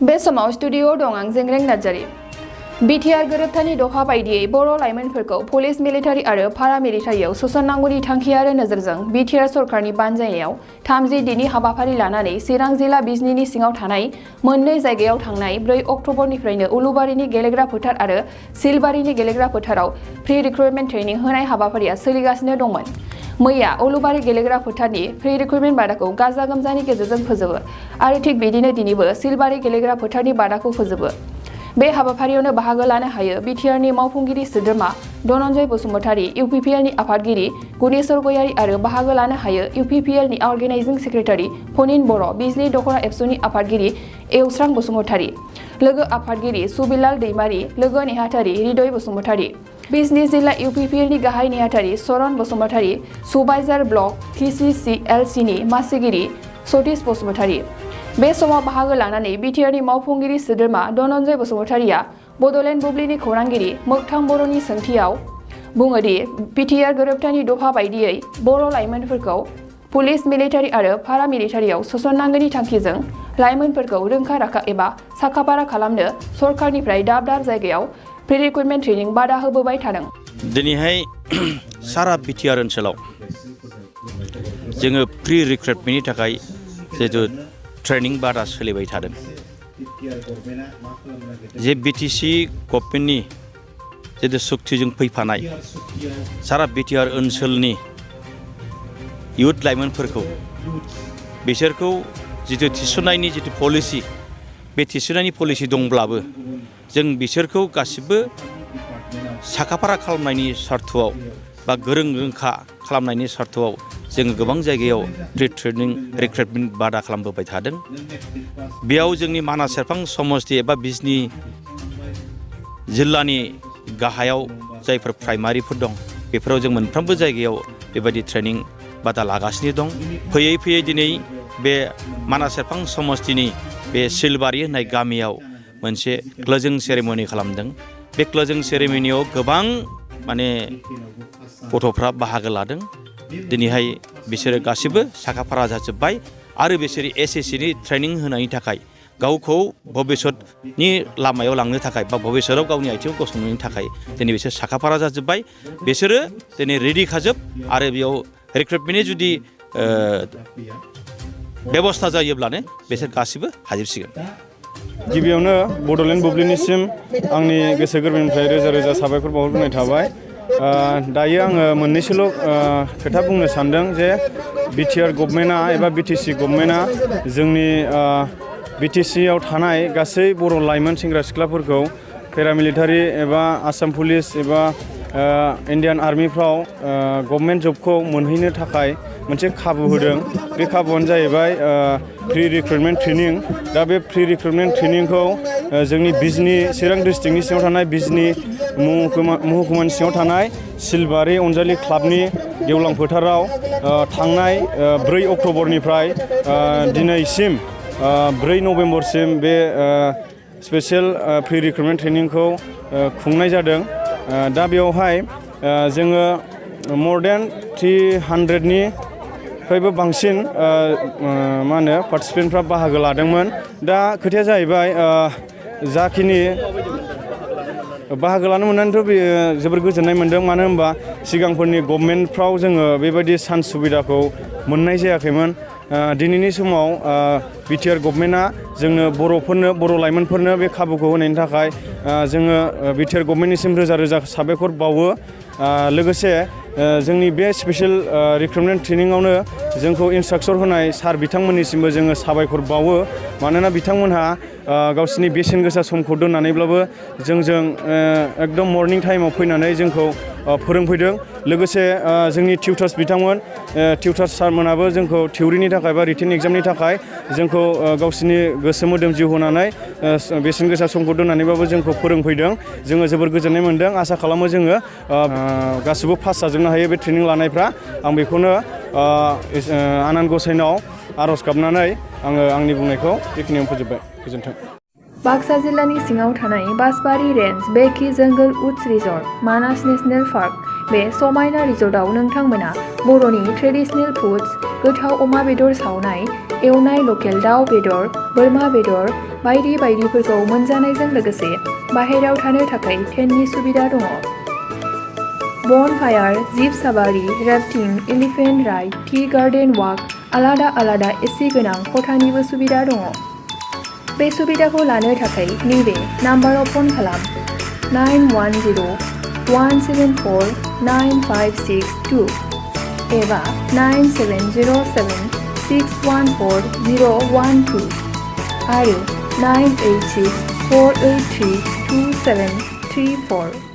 बे समाव स्टुडिअ दं आं जेंग्रें नार्जारी। बिटिआर गोरोबथानि दफा बायदियै बर' लाइमोनफोरखौ पुलिस मिलिटारि आरो पारामिलिटारियाव सोसननांगौनि थांखि आरो नोजोरजों बिटिआर सरकारनि बानजायनायाव 30 दिननि हाबाफारि लानानै चिरां जिल्ला बिजनीनि सिङाव थानाय मोननै जायगायाव थांनाय 4 अक्ट'बरनिफ्रायनो उलुबारिनि गेलेग्रा फोथार आरो सिलबारिनि गेलेग्रा फोथाराव प्रि रिक्रुटमेन्ट ट्रेनिं होनाय हाबाफारिया सोलिगासिनो दंमोन। मैया उलुबारि गेलेग्रा फोथारनि प्रि रिक्रुटमेन्ट बादाखौ गाजा गोमजानि गेजेरजों फोजोबो आरो थिग बिदिनो दिनैबो सिलबारि गेलेग्रा फोथारनि बादाखौ फोजोबो। बे हाबाफारियावनो बाहागो लानो हायो बिटिआरनि मावफुंगिरि सोद्रोमा धनन्जय बसुमतारी, इउपिपिएलनि आफादगिरि गुनेश्वर गयारी आरो बाहागो लानो हायो इउपिपिएलनि अर्गेनाइजिं सेक्रेटारि फनिन बर', बिजनी दख'रा एबसुनि आफादगिरि एवस्रां बसुमतारी, लोगो आफादगिरि सुबिलाल दैमारी, लोगो नेहाथारि हृदय बसुमतारी, बिजनी जिल्ला इउपिपिएलनि गाहाय नेहाथारि चरण बसुमतारी, सुबाइजार ब्लक टिसिसिएलसिनि मासिगिरि सतीश बसुमतारी। बे समाव बाहागो लानानै बिटिआरनि मावफुंगिरि सोद्रोमा धनन्जय बसुमतारीया बड'लेण्ड बुब्लिनि खौरांगिरि मोगथां बर'नि सोंथियाव बुङो दि बिटिआर गोरोबथानि दफा बायदियै बर' लाइमोनफोरखौ पुलिस मिलिटारि आरो पारामिलिटारियाव सोसननांगौनि थांखिजों लाइमोनफोरखौ रोंखा राखा एबा साखाफारा खालामनो सरकारनिफ्राय दाब दाब जायगायाव प्रि रिक्रुटमेन्ट ट्रेनिं बादा होबोबाय थादों। दिनैहाय सारा बिटिआर ओनसोलाव जोङो प्रि रिक्रुटमेन्टनि थाखाय जिहेतु ट्रेनिं बादा सोलिबाय थादों। जे बिटिसि गभर्नमेन्टनि जितु सुक्तिजों फैफानाय सारा बिटिआर ओनसोलनि इयुथ लाइमोनफोरखौ बिसोरखौ जितु थिसननायनि जितु पलिसि, बे थिसननायनि पलिसि दंब्लाबो जों बिसोरखौ गासिबो साखाफारा खालामनायनि सार्थआव बा गोरों रोंखा खालामनायनि सार्थआव जोङो गोबां जायगायाव प्रि ट्रेनिं रिक्रुटमेन्ट बादा खालामबोबाय थादों। बेयाव जोंनि मानास सेरफां समस्ति एबा बिजनी जिल्लानि गाहायाव जायफोर प्राइमारिफोर दं बेफोराव जों मोनफ्रोमबो जायगायाव बेबायदि ट्रेनिं बादा लागासिनो दं। फैयै फैयै दिनै बे मानास सेरफां समस्तिनि बे सिलबारि होननाय गामियाव मोनसे क्लोजिं सेरेमनि खालामदों। बे क्लोजिं सेरेमनियाव गोबां गथ'फ्रा बाहागो लादों। दिनैहाय बिसोरो गासिबो साखाफारा जाजोब्बाय आरो बिसोरो एसएससिनि ट्रेनिं होनायनि थाखाय गावखौ भबिष्यतनि लामायाव लांनो थाखाय बा भबिष्यताव गावनि आथिङाव गसंनायनि थाखाय दिनै बिसोर साखाफारा जाजोब्बाय। बिसोरो दिनै रेडि खाजोब आरो बेयाव रिक्रुटमेन्टनि जुदि बेबस्था जायोब्लानो बिसोर गासिबो हाजोबसिगोन। गिबियावनो बड'लेण्ड बुब्लिनिसिम आंनि गोसो गोरबोनिफ्राय रोजा रोजा साबायखर बावहरग्रोनाय थाबाय। दायो आङो मोननैसोल' खोथा बुंनो सानदों जे बिटिआर गभर्नमेन्टआ एबा बिटिसि गभर्नमेन्टआ जोंनि बिटिसिआव थानाय गासै बर' लाइमोन सेंग्रा सिख्लाफोरखौ पेरामिलिटारि एबा आसाम पुलिस एबा इण्डियान आर्मिफ्राव गभर्नमेन्ट जबखौ मोनहैनो थाखाय मोनसे खाबु होदों। बे खाबुआनो जाहैबाय प्रि रिक्रुटमेन्ट ट्रेनिं। दा बे प्रि रिक्रुटमेन्ट ट्रेनिंखौ जोंनि बिजनी चिरां डिस्ट्रिक्टनि सिङाव थानाय बिजनी महकुमानि सिङाव थानाय सिलबारि अनजालि क्लाबनि गेवलां फोथाराव थांनाय 4 अक्ट'बरनिफ्राय दिनैसिम 4 नभेम्बरसिम बे स्पेसियेल प्रि रिक्रुटमेन्ट ट्रेनिंखौ खुंनाय जादों। दा बेवहाय जोङो मर देन 300निफ्रायबो बांसिन पार्टिसिपेन्टफ्रा बाहागो लादोंमोन। दा खोथाया जाहैबाय जाखिनि बाहागो लानो मोननानैथ' बेयो जोबोर गोजोननाय मोन्दों। मानो होनबा सिगांफोरनि गभर्नमेन्टफ्राव जोङो बेबायदि चान्स सुबिदाखौ मोननाय जायाखैमोन। दिनैनि समाव बिटिआर गभर्नमेन्टआ जोंनो बर' लाइमोनफोरनो बे खाबुखौ होनायनि थाखाय जोङो बिटिआर गभर्नमेन्टनिसिम रोजा रोजा साबायखर बावो। लोगोसे जोंनि बे स्पेसियेल रिक्रुटमेन्ट ट्रेनिंआवनो जोंखौ इन्सट्राक्टर होनाय सार बिथांमोननिसिमबो जोङो साबायखर बावो। मानोना बिथांमोनहा गावसिनि बेसेन गोसा समखौ दोननानैब्लाबो जोंजों एकदम मर्निं टाइमाव फैनानै जोंखौ फोरोंफैदों। लोगोसे जोंनि टिउटार्स बिथांमोन टिउटार्स सारमोनाबो जोंखौ थिउरिनि थाखाय बा रिटेन एग्जामनि थाखाय जोंखौ गावसिनि गोसो मोदोम जिउ होनानै बेसेन गोसा समखौ दोननानैबाबो जोंखौ फोरोंफैदों। जोङो जोबोर गोजोननाय मोन्दों। आसा खालामो जोङो गासिबो पास जाजोबनो हायो बे ट्रेनिं लानायफ्रा। आं बेखौनो आनान गसाइनाव आर'ज गाबनानै आङो आंनि बुंनायखौ बेखिनियावनो फोजोबबाय। गोजोन्थों। बाक्सा जिल्लानि सिङाव थानाय बासबारि रेन्ज बेकि जंगल उड्स रिजर्ट मानास नेशनेल पार्क बे समायना रिजर्टआव नोंथांमोना बर'नि ट्रेडिशनेल फुड्स गोथाव अमा बेदर सावनाय, एवनाय लकेल दाउ बेदर, बोरमा बेदर बायदि बायदिफोरखौ मोनजानायजों लोगोसे बाहेरायाव थानो थाखाय टेन्टनि सुबिदा दङ। Bonfire, jeep safari, rafting, elephant ride, tea garden walk, आलादा आलादा एसि गोनां खथानिबो सुबिदा दङ। बे सुबिदाखौ लानो थाखाय नैबे नाम्बाराव फन खालाम 910-174-9562 एबा 9707-614-012 आरो 986-483-2734